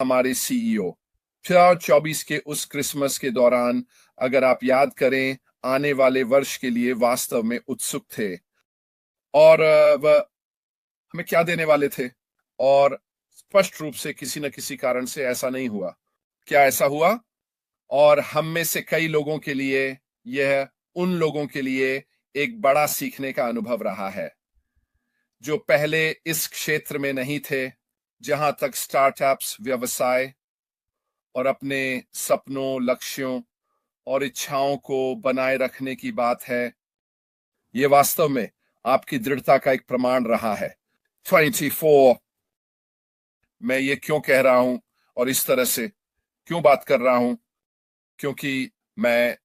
हमारे सीईओ 2024 के उस क्रिसमस के दौरान, अगर आप याद करें, आने वाले वर्ष के लिए वास्तव में उत्सुक थे और वह हमें क्या देने वाले थे, और स्पष्ट रूप से किसी न किसी कारण से ऐसा नहीं हुआ। क्या ऐसा हुआ? और हम में से कई लोगों के लिए यह उन लोगों के लिए एक बड़ा सीखने का अनुभव रहा है जो पहले इस क्षेत्र में नहीं थे। जहां तक स्टार्टअप्स, व्यवसाय और अपने सपनों, लक्ष्यों और इच्छाओं को बनाए रखने की बात है, यह वास्तव में आपकी दृढ़ता का एक प्रमाण रहा है। 24, मैं ये क्यों कह रहा हूं और इस तरह से क्यों बात कर रहा हूं? क्योंकि मैं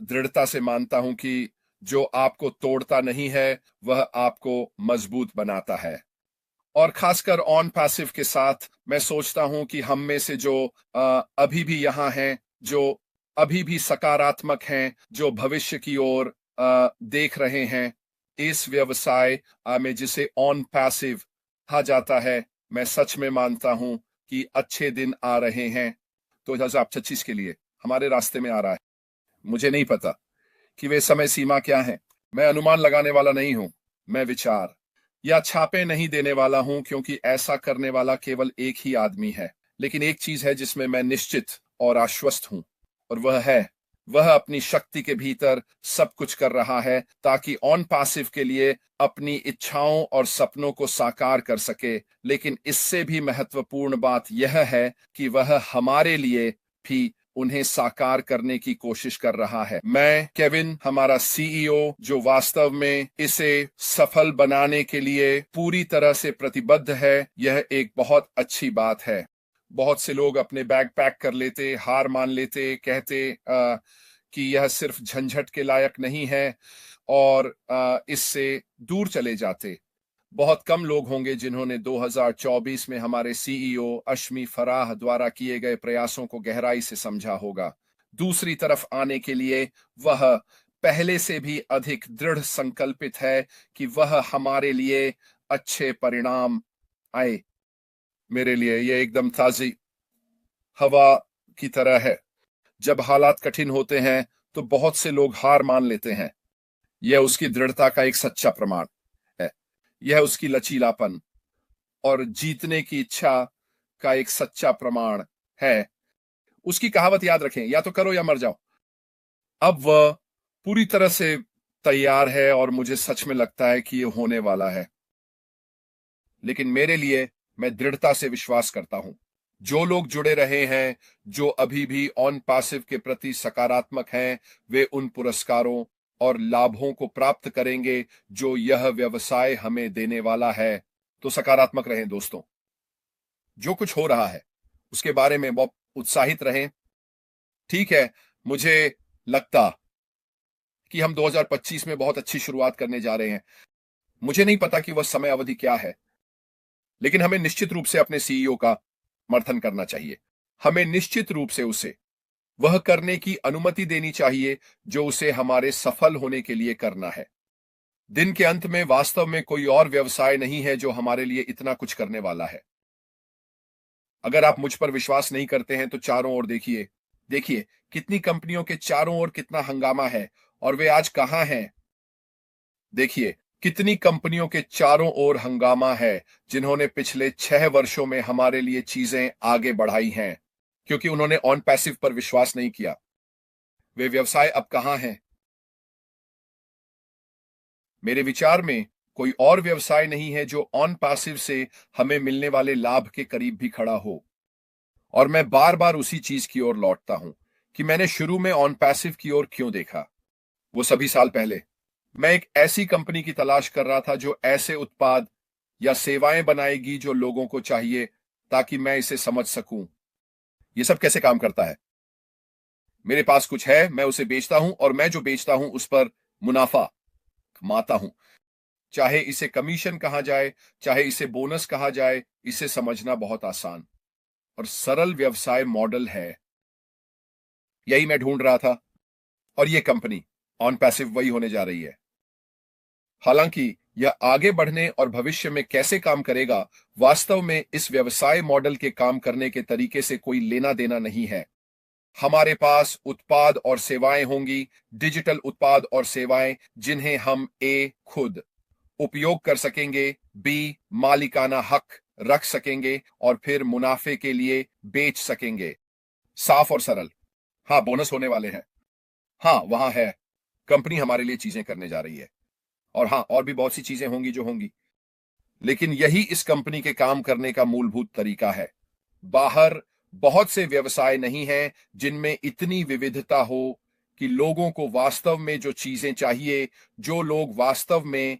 दृढ़ता से मानता हूं कि जो आपको तोड़ता नहीं है वह आपको मजबूत बनाता है। और खासकर ऑन पैसिव के साथ मैं सोचता हूं कि हम में से जो अभी भी यहाँ हैं, जो अभी भी सकारात्मक हैं, जो भविष्य की ओर देख रहे हैं, इस व्यवसाय में जिसे ऑन पैसिव कहा जाता है, मैं सच में मानता हूं कि अच्छे दिन आ रहे हैं। 2025 के लिए हमारे रास्ते में आ रहा है। मुझे नहीं पता कि वे समय सीमा क्या है। मैं अनुमान लगाने वाला नहीं हूं। मैं विचार या छापे नहीं देने वाला हूं, क्योंकि ऐसा करने वाला केवल एक ही आदमी है। लेकिन एक चीज है जिसमें मैं निश्चित और आश्वस्त हूं, और वह अपनी शक्ति के भीतर सब कुछ कर रहा है ताकि ऑन पैसिव के लिए अपनी इच्छाओं और सपनों को साकार कर सके। लेकिन इससे भी महत्वपूर्ण बात यह है कि वह हमारे लिए भी उन्हें साकार करने की कोशिश कर रहा है। मैं केविन, हमारा सीईओ, जो वास्तव में इसे सफल बनाने के लिए पूरी तरह से प्रतिबद्ध है, यह एक बहुत अच्छी बात है। बहुत से लोग अपने बैग पैक कर लेते, हार मान लेते, कहते कि यह सिर्फ झंझट के लायक नहीं है और इससे दूर चले जाते। बहुत कम लोग होंगे जिन्होंने 2024 में हमारे सीईओ अश्मी फराह द्वारा किए गए प्रयासों को गहराई से समझा होगा। दूसरी तरफ आने के लिए वह पहले से भी अधिक दृढ़ संकल्पित है कि वह हमारे लिए अच्छे परिणाम आए। मेरे लिए यह एकदम ताजी हवा की तरह है। जब हालात कठिन होते हैं तो बहुत से लोग हार मान लेते हैं। यह उसकी दृढ़ता का एक सच्चा प्रमाण है। यह उसकी लचीलापन और जीतने की इच्छा का एक सच्चा प्रमाण है। उसकी कहावत याद रखें, या तो करो या मर जाओ। अब वह पूरी तरह से तैयार है और मुझे सच में लगता है कि यह होने वाला है। लेकिन मेरे लिए, मैं दृढ़ता से विश्वास करता हूं, जो लोग जुड़े रहे हैं, जो अभी भी ऑन पैसिव के प्रति सकारात्मक हैं, वे उन पुरस्कारों और लाभों को प्राप्त करेंगे जो यह व्यवसाय हमें देने वाला है। तो सकारात्मक रहें दोस्तों। जो कुछ हो रहा है उसके बारे में बहुत उत्साहित रहें। ठीक है, मुझे लगता कि हम 2025 में बहुत अच्छी शुरुआत करने जा रहे हैं। मुझे नहीं पता कि वह समय अवधि क्या है, लेकिन हमें निश्चित रूप से अपने सीईओ का समर्थन करना चाहिए। हमें निश्चित रूप से उसे वह करने की अनुमति देनी चाहिए जो उसे हमारे सफल होने के लिए करना है। दिन के अंत में वास्तव में कोई और व्यवसाय नहीं है जो हमारे लिए इतना कुछ करने वाला है। अगर आप मुझ पर विश्वास नहीं करते हैं तो चारों ओर देखिए। देखिए कितनी कंपनियों के चारों ओर कितना हंगामा है और वे आज कहां हैं। देखिए कितनी कंपनियों के चारों ओर हंगामा है जिन्होंने पिछले 6 वर्षों में हमारे लिए चीजें आगे बढ़ाई हैं, क्योंकि उन्होंने ऑन पैसिव पर विश्वास नहीं किया। वे व्यवसाय अब कहां हैं? मेरे विचार में कोई और व्यवसाय नहीं है जो ऑन पैसिव से हमें मिलने वाले लाभ के करीब भी खड़ा हो। और मैं बार बार उसी चीज की ओर लौटता हूं कि मैंने शुरू में ऑन पैसिव की ओर क्यों देखा। वो सभी साल पहले मैं एक ऐसी कंपनी की तलाश कर रहा था जो ऐसे उत्पाद या सेवाएं बनाएगी जो लोगों को चाहिए, ताकि मैं इसे समझ सकूं ये सब कैसे काम करता है। मेरे पास कुछ है, मैं उसे बेचता हूं और मैं जो बेचता हूं उस पर मुनाफा कमाता हूं। चाहे इसे कमीशन कहा जाए, चाहे इसे बोनस कहा जाए, इसे समझना बहुत आसान और सरल व्यवसाय मॉडल है। यही मैं ढूंढ रहा था और ये कंपनी ऑन पैसिव वही होने जा रही है। हालांकि यह आगे बढ़ने और भविष्य में कैसे काम करेगा, वास्तव में इस व्यवसाय मॉडल के काम करने के तरीके से कोई लेना देना नहीं है। हमारे पास उत्पाद और सेवाएं होंगी, डिजिटल उत्पाद और सेवाएं जिन्हें हम खुद उपयोग कर सकेंगे, मालिकाना हक रख सकेंगे और फिर मुनाफे के लिए बेच सकेंगे। साफ और सरल। हाँ, बोनस होने वाले हैं। हाँ, वहां है। कंपनी हमारे लिए चीजें करने जा रही है। और हाँ, और भी बहुत सी चीजें होंगी जो होंगी, लेकिन यही इस कंपनी के काम करने का मूलभूत तरीका है। बाहर बहुत से व्यवसाय नहीं हैं जिनमें इतनी विविधता हो कि लोगों को वास्तव में जो चीजें चाहिए, जो लोग वास्तव में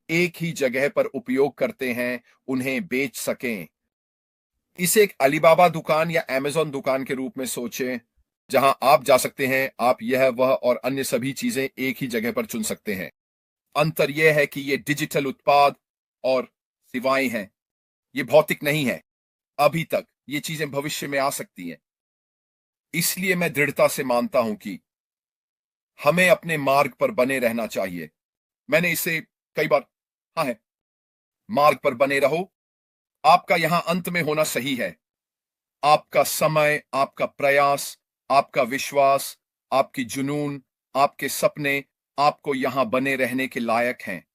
एक ही जगह पर उपयोग करते हैं, उन्हें बेच सकें। इसे एक अलीबाबा दुकान या अमेज़न दुकान के रूप में सोचें, जहां आप जा सकते हैं, आप यह वह और अन्य सभी चीजें एक ही जगह पर चुन सकते हैं। अंतर यह है कि ये डिजिटल उत्पाद और सेवाएं हैं, ये भौतिक नहीं है। अभी तक ये चीजें भविष्य में आ सकती हैं। इसलिए मैं दृढ़ता से मानता हूं कि हमें अपने मार्ग पर बने रहना चाहिए। मैंने इसे कई बार हाँ है, मार्ग पर बने रहो। आपका यहां अंत में होना सही है। आपका समय, आपका प्रयास, आपका विश्वास, आपकी जुनून, आपके सपने आपको यहां बने रहने के लायक हैं।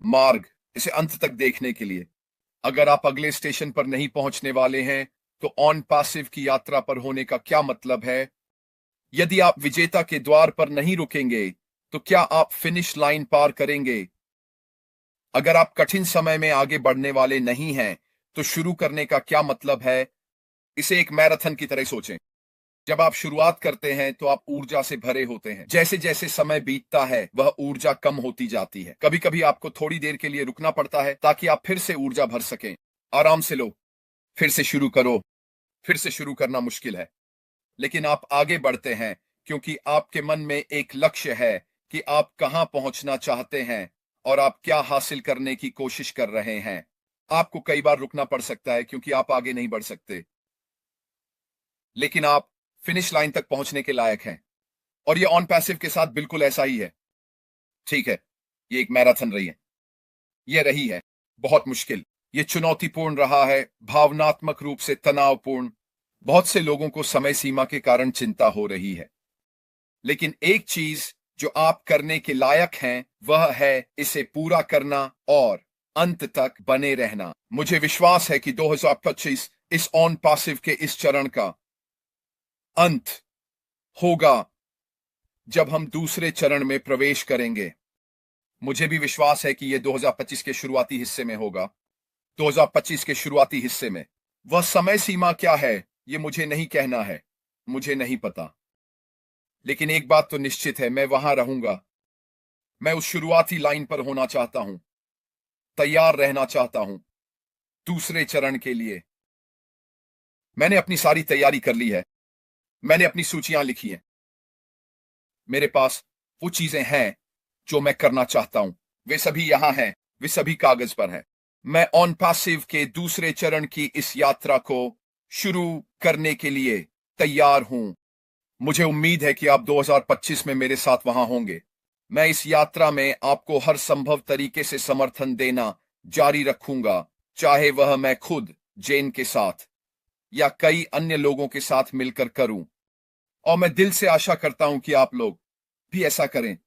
मार्ग, इसे अंत तक देखने के लिए। अगर आप अगले स्टेशन पर नहीं पहुंचने वाले हैं, तो ऑन पैसिव की यात्रा पर होने का क्या मतलब है? यदि आप विजेता के द्वार पर नहीं रुकेंगे, तो क्या आप फिनिश लाइन पार करेंगे? अगर आप कठिन समय में आगे बढ़ने वाले नहीं हैं, तो शुरू करने का क्या मतलब है? इसे एक मैराथन की तरह सोचें। जब आप शुरुआत करते हैं तो आप ऊर्जा से भरे होते हैं। जैसे जैसे समय बीतता है, वह ऊर्जा कम होती जाती है। कभी कभी आपको थोड़ी देर के लिए रुकना पड़ता है ताकि आप फिर से ऊर्जा भर सकें। आराम से लो, फिर से शुरू करो। फिर से शुरू करना मुश्किल है, लेकिन आप आगे बढ़ते हैं क्योंकि आपके मन में एक लक्ष्य है कि आप कहां पहुंचना चाहते हैं और आप क्या हासिल करने की कोशिश कर रहे हैं। आपको कई बार रुकना पड़ सकता है क्योंकि आप आगे नहीं बढ़ सकते, लेकिन आप फिनिश लाइन तक पहुंचने के लायक हैं। और ये ऑन पैसिव के साथ बिल्कुल ऐसा ही है। ठीक है, ये एक मैराथन रही है। ये रही है बहुत मुश्किल। ये चुनौतीपूर्ण रहा है, भावनात्मक रूप से तनावपूर्ण। बहुत से लोगों को समय सीमा के कारण चिंता हो रही है, लेकिन एक चीज जो आप करने के लायक हैं, वह है इसे पूरा करना और अंत तक बने रहना। मुझे विश्वास है कि 2025 इस ऑन पैसिव के इस चरण का अंत होगा जब हम दूसरे चरण में प्रवेश करेंगे। मुझे भी विश्वास है कि यह 2025 के शुरुआती हिस्से में होगा। 2025 के शुरुआती हिस्से में वह समय सीमा क्या है, यह मुझे नहीं कहना है, मुझे नहीं पता। लेकिन एक बात तो निश्चित है, मैं वहां रहूंगा। मैं उस शुरुआती लाइन पर होना चाहता हूं, तैयार रहना चाहता हूं दूसरे चरण के लिए। मैंने अपनी सारी तैयारी कर ली है। मैंने अपनी सूचियां लिखी हैं। मेरे पास वो चीजें हैं जो मैं करना चाहता हूं। वे सभी यहां हैं, वे सभी कागज पर हैं। मैं ऑन पैसिव के दूसरे चरण की इस यात्रा को शुरू करने के लिए तैयार हूं। मुझे उम्मीद है कि आप 2025 में मेरे साथ वहां होंगे। मैं इस यात्रा में आपको हर संभव तरीके से समर्थन देना जारी रखूंगा, चाहे वह मैं खुद जेन के साथ या कई अन्य लोगों के साथ मिलकर करूं। और मैं दिल से आशा करता हूं कि आप लोग भी ऐसा करें।